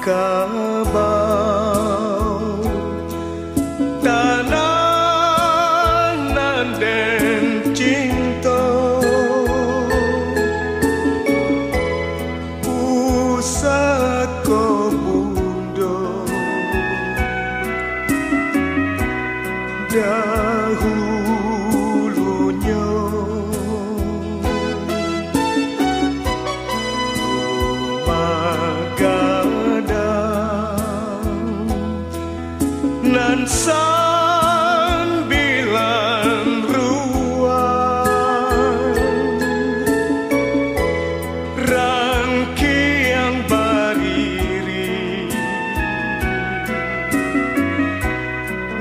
Minangkabau tanah nanden cinta pusaka bundo dahulunya nan sambilan ruang rangkiang bariri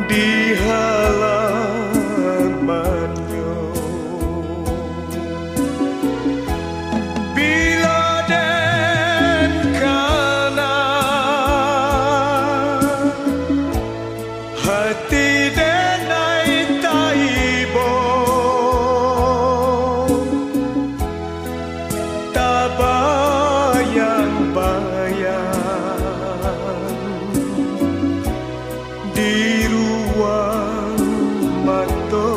di halamannya bila den kana hati denai taibo tabayang-bayang di ruang mata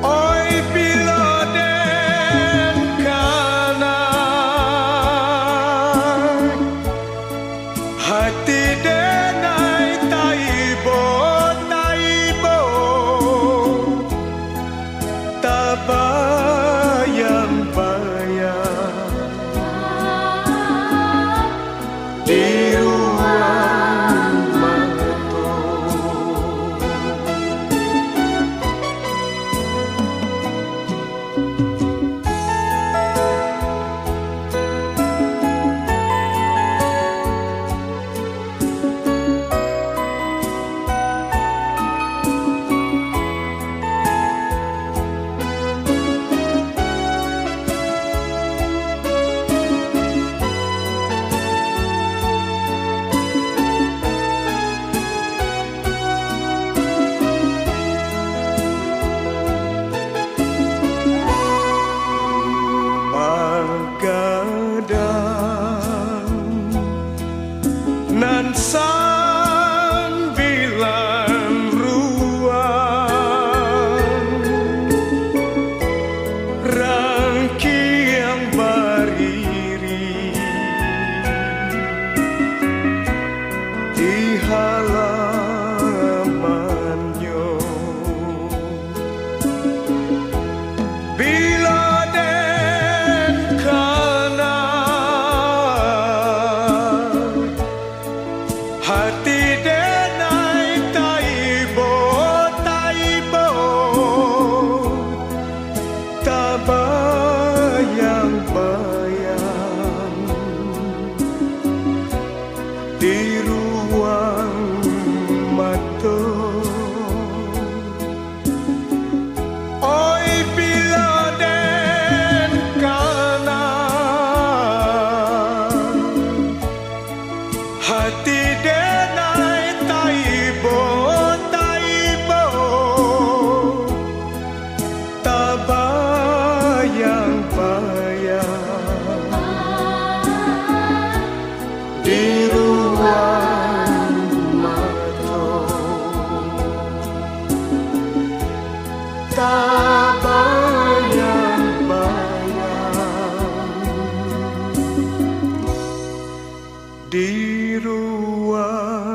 oi bila den kana hati denai taibo tabayang-bayang di ruang mata Magadang nan sambilan ruang rangkiang bariri di halamannya bila den kana hati denai taibo tabayang-bayang di ruang mata oi bila den kana hati denai taibo tabayang-bayang di ruang mata tabayang-bayang di ruang